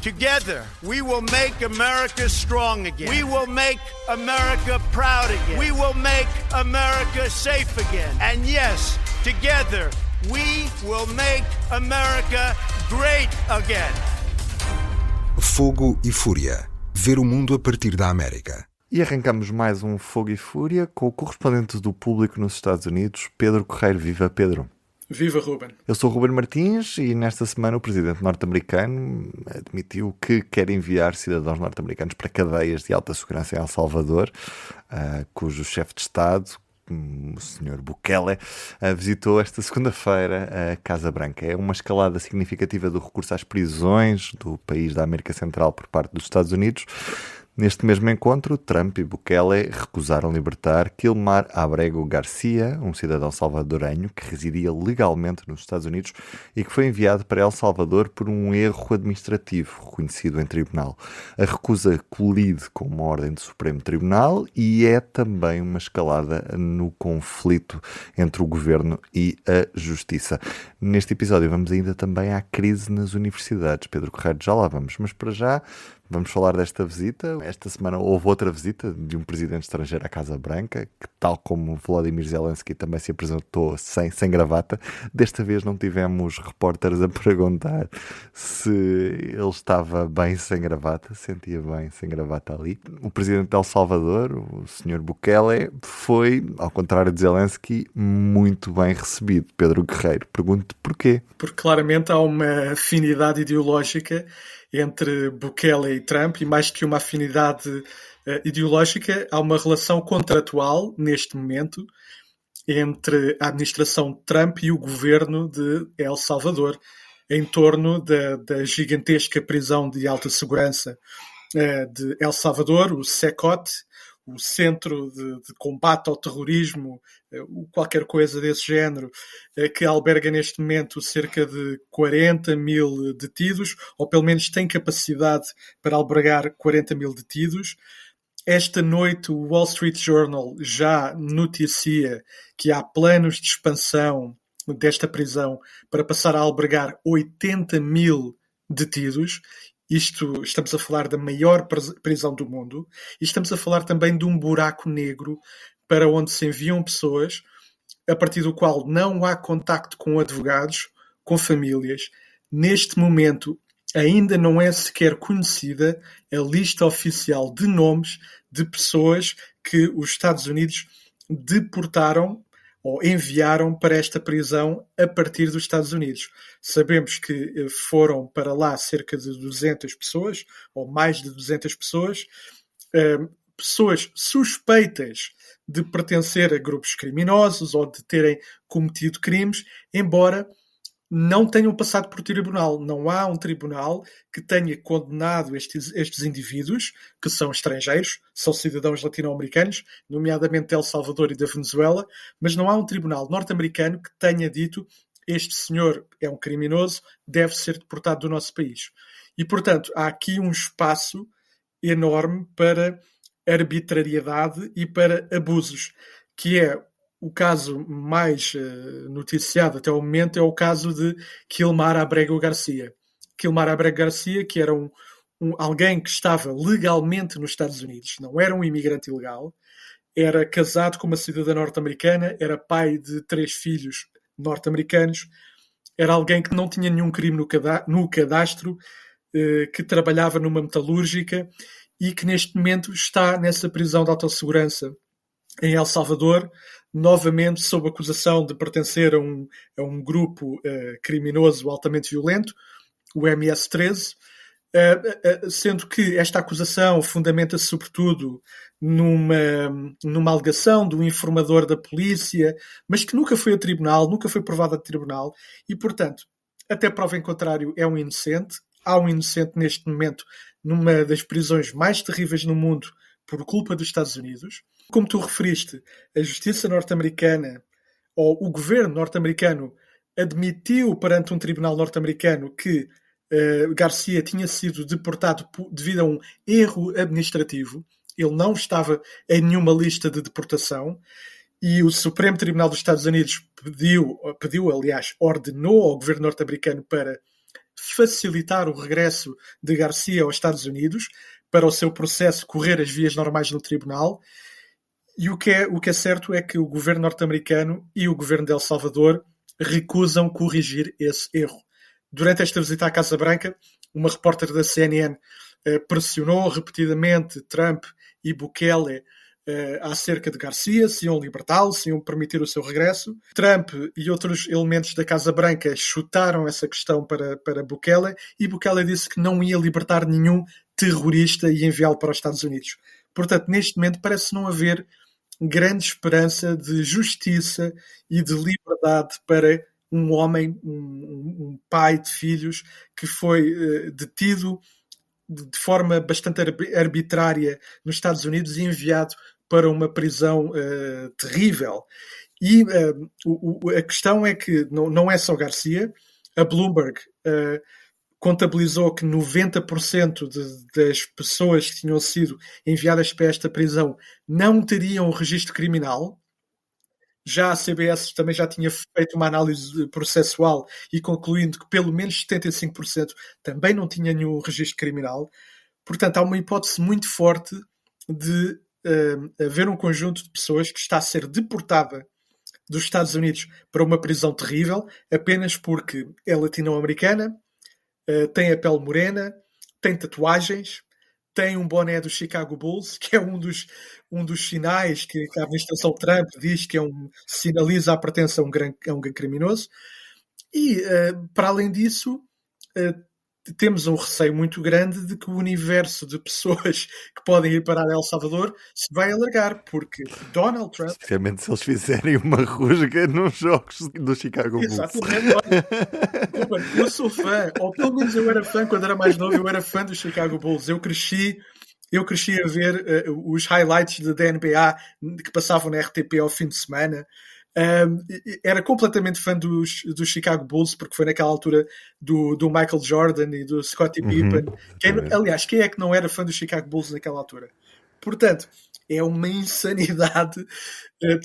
Together, we will make America strong again. We will make America proud again. We will make America safe again. And yes, together, we will make America great again. Fogo e Fúria. Ver o mundo a partir da América. E arrancamos mais um Fogo e Fúria com o correspondente do Público nos Estados Unidos, Pedro Correiro. Viva, Pedro! Viva, Ruben! Eu sou o Ruben Martins e nesta semana o presidente norte-americano admitiu que quer enviar cidadãos norte-americanos para cadeias de alta segurança em El Salvador, cujo chefe de Estado, o Sr. Bukele, visitou esta segunda-feira a Casa Branca. É uma escalada significativa do recurso às prisões do país da América Central por parte dos Estados Unidos. Neste mesmo encontro, Trump e Bukele recusaram libertar Kilmar Abrego Garcia, um cidadão salvadorenho que residia legalmente nos Estados Unidos e que foi enviado para El Salvador por um erro administrativo reconhecido em tribunal. A recusa colide com uma ordem do Supremo Tribunal e é também uma escalada no conflito entre o governo e a justiça. Neste episódio vamos ainda também à crise nas universidades. Pedro Correio, já lá vamos, mas para já vamos falar desta visita. Esta semana houve outra visita de um presidente estrangeiro à Casa Branca, que, tal como Volodymyr Zelensky, também se apresentou sem gravata. Desta vez não tivemos repórteres a perguntar se ele estava bem sem gravata, sentia bem sem gravata ali. O presidente de El Salvador, o Sr. Bukele, foi, ao contrário de Zelensky, muito bem recebido. Pedro Guerreiro, pergunto porquê? Porque claramente há uma afinidade ideológica entre Bukele e Trump, e mais que uma afinidade ideológica, há uma relação contratual, neste momento, entre a administração de Trump e o governo de El Salvador, em torno da gigantesca prisão de alta segurança de El Salvador, o SECOT, o Centro de Combate ao Terrorismo, qualquer coisa desse género, que alberga neste momento cerca de 40 mil detidos, ou pelo menos tem capacidade para albergar 40 mil detidos. Esta noite o Wall Street Journal já noticia que há planos de expansão desta prisão para passar a albergar 80 mil detidos. Estamos a falar da maior prisão do mundo e estamos a falar também de um buraco negro para onde se enviam pessoas, a partir do qual não há contacto com advogados, com famílias. Neste momento ainda não é sequer conhecida a lista oficial de nomes de pessoas que os Estados Unidos deportaram ou enviaram para esta prisão a partir dos Estados Unidos. Sabemos que foram para lá cerca de 200 pessoas, ou mais de 200 pessoas, pessoas suspeitas de pertencer a grupos criminosos ou de terem cometido crimes, embora não tenham passado por tribunal. Não há um tribunal que tenha condenado estes indivíduos, que são estrangeiros, são cidadãos latino-americanos, nomeadamente de El Salvador e da Venezuela, mas não há um tribunal norte-americano que tenha dito este senhor é um criminoso, deve ser deportado do nosso país. E, portanto, há aqui um espaço enorme para arbitrariedade e para abusos, que é o caso mais noticiado até o momento, é o caso de Kilmar Abrego Garcia. Kilmar Abrego Garcia, que era alguém que estava legalmente nos Estados Unidos, não era um imigrante ilegal, era casado com uma cidadã norte-americana, era pai de 3 filhos norte-americanos, era alguém que não tinha nenhum crime no cadastro, que trabalhava numa metalúrgica e que neste momento está nessa prisão de alta segurança em El Salvador, novamente sob acusação de pertencer a um grupo criminoso altamente violento, o MS-13, sendo que esta acusação fundamenta-se sobretudo numa alegação de um informador da polícia, mas que nunca foi a tribunal, nunca foi provada a tribunal, e, portanto, até prova em contrário, é um inocente. Há um inocente neste momento numa das prisões mais terríveis no mundo por culpa dos Estados Unidos. Como tu referiste, a justiça norte-americana, ou o governo norte-americano, admitiu perante um tribunal norte-americano que Garcia tinha sido deportado devido a um erro administrativo. Ele não estava em nenhuma lista de deportação e o Supremo Tribunal dos Estados Unidos ordenou ao governo norte-americano para facilitar o regresso de Garcia aos Estados Unidos para o seu processo correr as vias normais no tribunal. E o que é certo é que o governo norte-americano e o governo de El Salvador recusam corrigir esse erro. Durante esta visita à Casa Branca, uma repórter da CNN pressionou repetidamente Trump e Bukele acerca de Garcia, se iam libertá-lo, se iam permitir o seu regresso. Trump e outros elementos da Casa Branca chutaram essa questão para Bukele, e Bukele disse que não ia libertar nenhum terrorista e enviá-lo para os Estados Unidos. Portanto, neste momento parece não haver grande esperança de justiça e de liberdade para um homem, um pai de filhos, que foi detido de forma bastante arbitrária nos Estados Unidos e enviado para uma prisão terrível. E a questão é que não é só Garcia. A Bloomberg contabilizou que 90% das pessoas que tinham sido enviadas para esta prisão não teriam registro criminal. Já a CBS também já tinha feito uma análise processual e concluindo que pelo menos 75% também não tinha nenhum registro criminal. Portanto, há uma hipótese muito forte de haver um conjunto de pessoas que está a ser deportada dos Estados Unidos para uma prisão terrível apenas porque é latino-americana, tem a pele morena, tem tatuagens, tem um boné do Chicago Bulls, que é um dos sinais que a administração Trump diz que sinaliza a pertença a um gangue criminoso. E, para além disso, temos um receio muito grande de que o universo de pessoas que podem ir para El Salvador se vai alargar, porque Donald Trump... Especialmente se eles fizerem uma rusga nos jogos do Chicago Bulls. Exatamente. Eu sou fã, ou pelo menos eu era fã quando era mais novo, eu era fã do Chicago Bulls. Eu cresci a ver os highlights da NBA que passavam na RTP ao fim de semana. Era completamente fã dos Chicago Bulls, porque foi naquela altura do Michael Jordan e do Scottie Pippen. Aliás, quem é que não era fã dos Chicago Bulls naquela altura? Portanto, é uma insanidade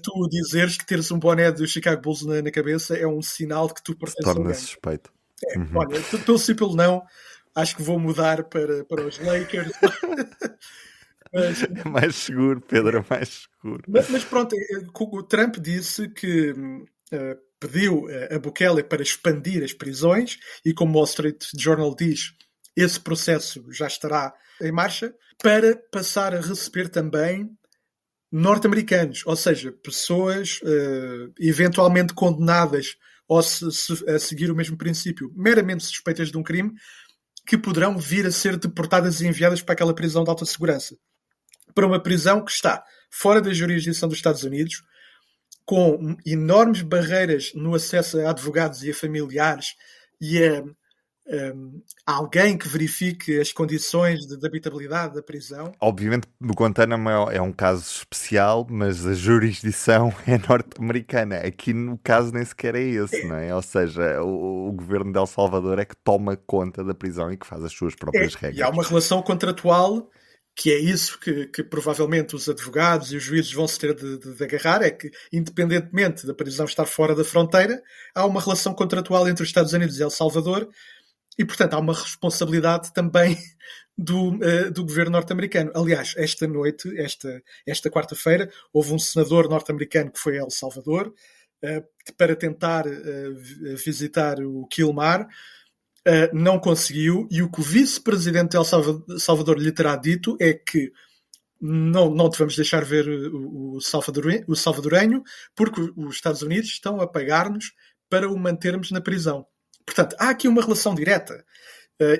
tu dizeres que teres um boné do Chicago Bulls na cabeça é um sinal de que tu pertences a alguém. Torna-se suspeito. Olha, pelo simples não, acho que vou mudar para os Lakers. Mas, é mais seguro, Pedro, é mais seguro. Mas pronto, o Trump disse que pediu a Bukele para expandir as prisões e, como o Wall Street Journal diz, esse processo já estará em marcha, para passar a receber também norte-americanos, ou seja, pessoas eventualmente condenadas ou a seguir o mesmo princípio, meramente suspeitas de um crime, que poderão vir a ser deportadas e enviadas para aquela prisão de alta segurança. Para uma prisão que está fora da jurisdição dos Estados Unidos, com enormes barreiras no acesso a advogados e a familiares e a alguém que verifique as condições de habitabilidade da prisão. Obviamente, o Guantánamo é um caso especial, mas a jurisdição é norte-americana. Aqui, no caso, nem sequer é esse, não é? Ou seja, o governo de El Salvador é que toma conta da prisão e que faz as suas próprias regras. E há uma relação contratual, que é isso que provavelmente os advogados e os juízes vão se ter de agarrar, é que, independentemente da prisão estar fora da fronteira, há uma relação contratual entre os Estados Unidos e El Salvador. E, portanto, há uma responsabilidade também do governo norte-americano. Aliás, esta noite, esta quarta-feira, houve um senador norte-americano que foi a El Salvador para tentar visitar o Quilmar. Não conseguiu. E o que o vice-presidente de El Salvador lhe terá dito é que não devemos deixar ver o salvadorenho, porque os Estados Unidos estão a pagar-nos para o mantermos na prisão. Portanto, há aqui uma relação direta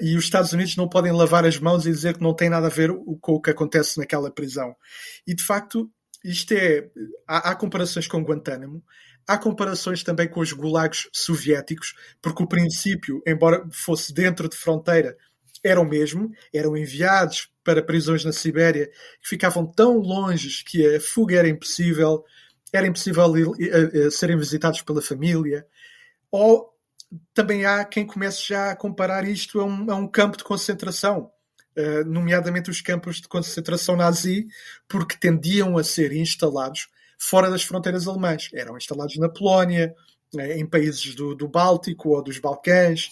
e os Estados Unidos não podem lavar as mãos e dizer que não tem nada a ver com o que acontece naquela prisão. E, de facto, há comparações com Guantánamo, há comparações também com os gulags soviéticos, porque o princípio, embora fosse dentro de fronteira, era o mesmo, eram enviados para prisões na Sibéria que ficavam tão longe que a fuga era impossível serem visitados pela família. Ou também há quem comece já a comparar isto a um campo de concentração, nomeadamente os campos de concentração nazi, porque tendiam a ser instalados fora das fronteiras alemãs. Eram instalados na Polónia, em países do Báltico ou dos Balcãs,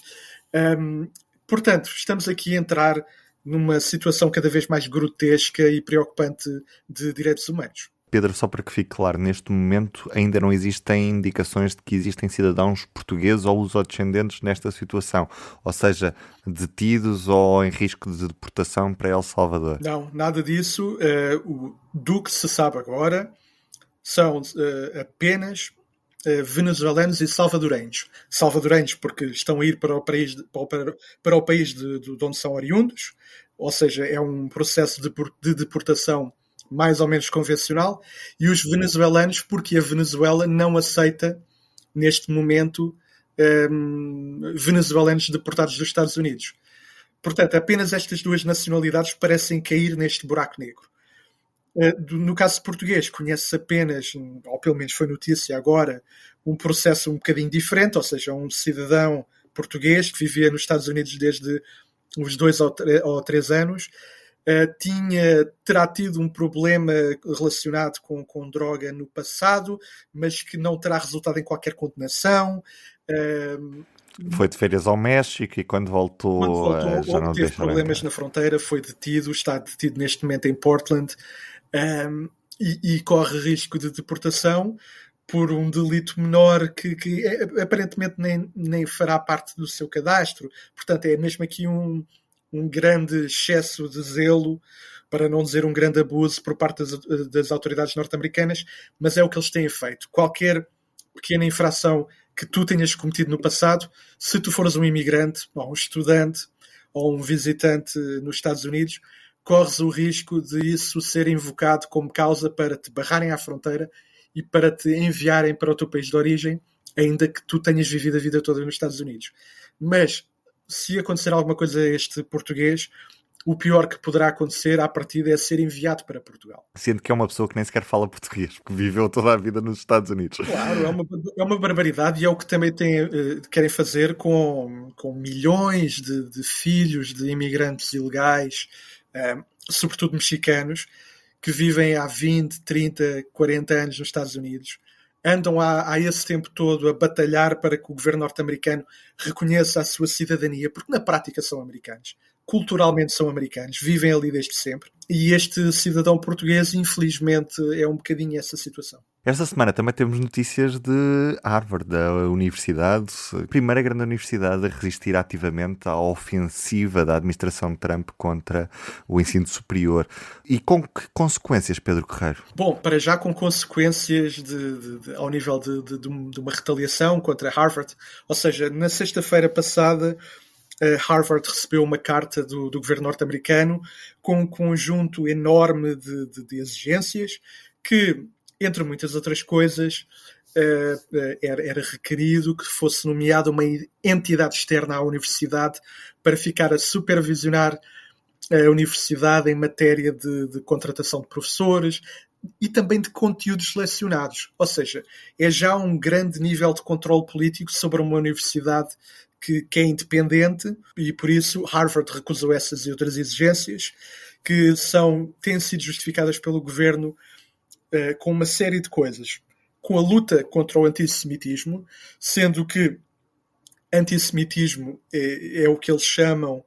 Portanto, estamos aqui a entrar numa situação cada vez mais grotesca e preocupante de direitos humanos. Pedro, só para que fique claro, neste momento ainda não existem indicações de que existem cidadãos portugueses ou lusodescendentes nesta situação, ou seja, detidos ou em risco de deportação para El Salvador. Não, nada disso. Do que se sabe agora são apenas venezuelanos e salvadorenhos. Salvadorenhos porque estão a ir para o país de onde são oriundos, ou seja, é um processo de deportação mais ou menos convencional, e os venezuelanos porque a Venezuela não aceita, neste momento, venezuelanos deportados dos Estados Unidos. Portanto, apenas estas duas nacionalidades parecem cair neste buraco negro. No caso português, conhece apenas, ou pelo menos foi notícia agora, um processo um bocadinho diferente, ou seja, um cidadão português que vivia nos Estados Unidos desde uns 2 ou 3 anos, terá tido um problema relacionado com droga no passado, mas que não terá resultado em qualquer condenação. Foi de férias ao México e quando voltou já não teve problemas na fronteira, foi detido, está detido neste momento em Portland, e corre risco de deportação por um delito menor que aparentemente nem fará parte do seu cadastro. Portanto, é mesmo aqui um grande excesso de zelo, para não dizer um grande abuso por parte das autoridades norte-americanas, mas é o que eles têm feito. Qualquer pequena infração que tu tenhas cometido no passado, se tu fores um imigrante, ou um estudante, ou um visitante nos Estados Unidos, corres o risco de isso ser invocado como causa para te barrarem à fronteira e para te enviarem para o teu país de origem, ainda que tu tenhas vivido a vida toda nos Estados Unidos. Mas, se acontecer alguma coisa a este português, o pior que poderá acontecer à partida é ser enviado para Portugal. Sendo que é uma pessoa que nem sequer fala português, que viveu toda a vida nos Estados Unidos. Claro, é uma barbaridade, e é o que também querem fazer com milhões de filhos de imigrantes ilegais, sobretudo mexicanos, que vivem há 20, 30, 40 anos nos Estados Unidos. Andam há esse tempo todo a batalhar para que o governo norte-americano reconheça a sua cidadania, porque na prática são americanos. Culturalmente são americanos, vivem ali desde sempre. E este cidadão português, infelizmente, é um bocadinho essa situação. Esta semana também temos notícias de Harvard, da universidade, a primeira grande universidade a resistir ativamente à ofensiva da administração de Trump contra o ensino superior. E com que consequências, Pedro Correiro? Bom, para já com consequências ao nível de uma retaliação contra Harvard. Ou seja, na sexta-feira passada, Harvard recebeu uma carta do governo norte-americano com um conjunto enorme de exigências que, entre muitas outras coisas, era requerido que fosse nomeada uma entidade externa à universidade para ficar a supervisionar a universidade em matéria de contratação de professores e também de conteúdos selecionados. Ou seja, é já um grande nível de controle político sobre uma universidade que é independente, e por isso Harvard recusou essas e outras exigências que têm sido justificadas pelo governo com uma série de coisas. Com a luta contra o antissemitismo, sendo que antissemitismo é o que eles chamam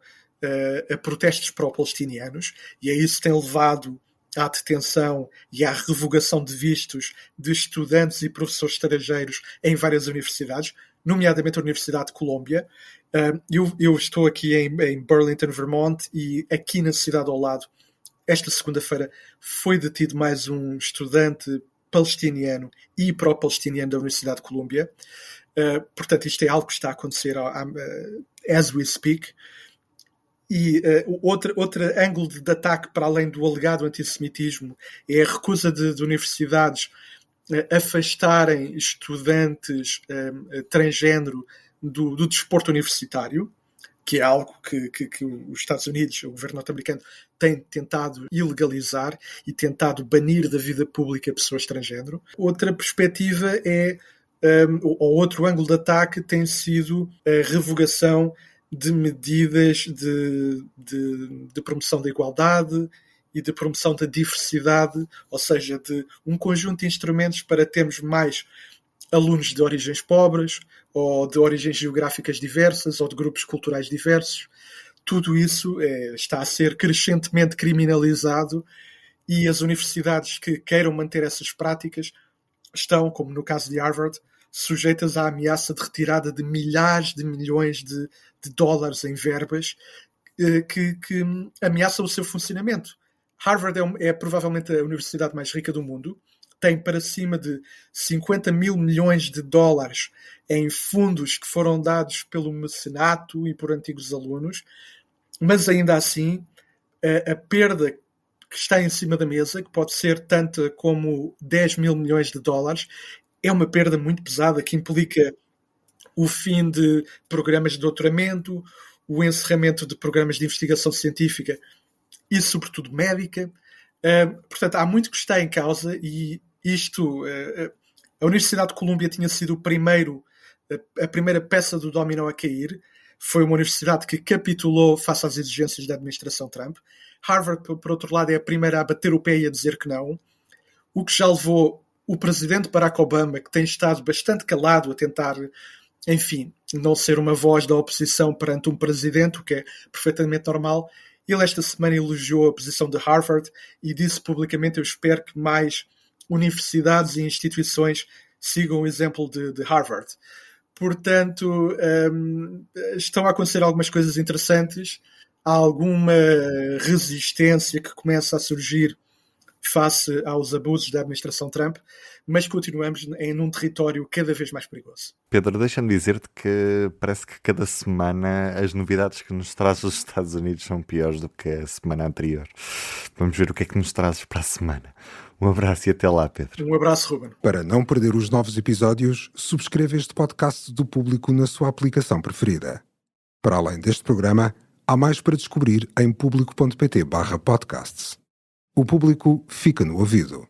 a protestos pró-palestinianos, e é isso que tem levado à detenção e à revogação de vistos de estudantes e professores estrangeiros em várias universidades, nomeadamente a Universidade de Colômbia. Eu estou aqui em Burlington, Vermont, e aqui na cidade ao lado, esta segunda-feira, foi detido mais um estudante palestiniano e pró-palestiniano da Universidade de Colômbia. Portanto, isto é algo que está a acontecer as we speak. E outro ângulo de ataque, para além do alegado antissemitismo, é a recusa de universidades afastarem estudantes transgênero do desporto universitário, que é algo que os Estados Unidos, o governo norte-americano, tem tentado ilegalizar e tentado banir da vida pública pessoas transgênero. Outra perspectiva ou outro ângulo de ataque tem sido a revogação de medidas de promoção da igualdade e de promoção da diversidade, ou seja, de um conjunto de instrumentos para termos mais alunos de origens pobres, ou de origens geográficas diversas, ou de grupos culturais diversos. Tudo isso está a ser crescentemente criminalizado e as universidades que queiram manter essas práticas estão, como no caso de Harvard, sujeitas à ameaça de retirada de milhares de milhões de dólares em verbas que ameaçam o seu funcionamento. Harvard é provavelmente a universidade mais rica do mundo, tem para cima de 50 mil milhões de dólares em fundos que foram dados pelo mecenato e por antigos alunos, mas ainda assim a perda que está em cima da mesa, que pode ser tanta como 10 mil milhões de dólares, é uma perda muito pesada que implica o fim de programas de doutoramento, o encerramento de programas de investigação científica e, sobretudo, médica. Portanto, há muito que está em causa e isto... a Universidade de Colômbia tinha sido a primeira peça do dominó a cair. Foi uma universidade que capitulou face às exigências da administração Trump. Harvard, por outro lado, é a primeira a bater o pé e a dizer que não, o que já levou o presidente Barack Obama, que tem estado bastante calado a tentar, enfim, não ser uma voz da oposição perante um presidente, o que é perfeitamente normal. Ele esta semana elogiou a posição de Harvard e disse publicamente: eu espero que mais universidades e instituições sigam o exemplo de Harvard. Portanto, estão a acontecer algumas coisas interessantes, há alguma resistência que começa a surgir face aos abusos da administração Trump, mas continuamos num território cada vez mais perigoso. Pedro, deixa-me dizer-te que parece que cada semana as novidades que nos traz os Estados Unidos são piores do que a semana anterior. Vamos ver o que é que nos trazes para a semana. Um abraço e até lá, Pedro. Um abraço, Ruben. Para não perder os novos episódios, subscreva este podcast do Público na sua aplicação preferida. Para além deste programa, há mais para descobrir em público.pt/podcasts. O Público fica no ouvido.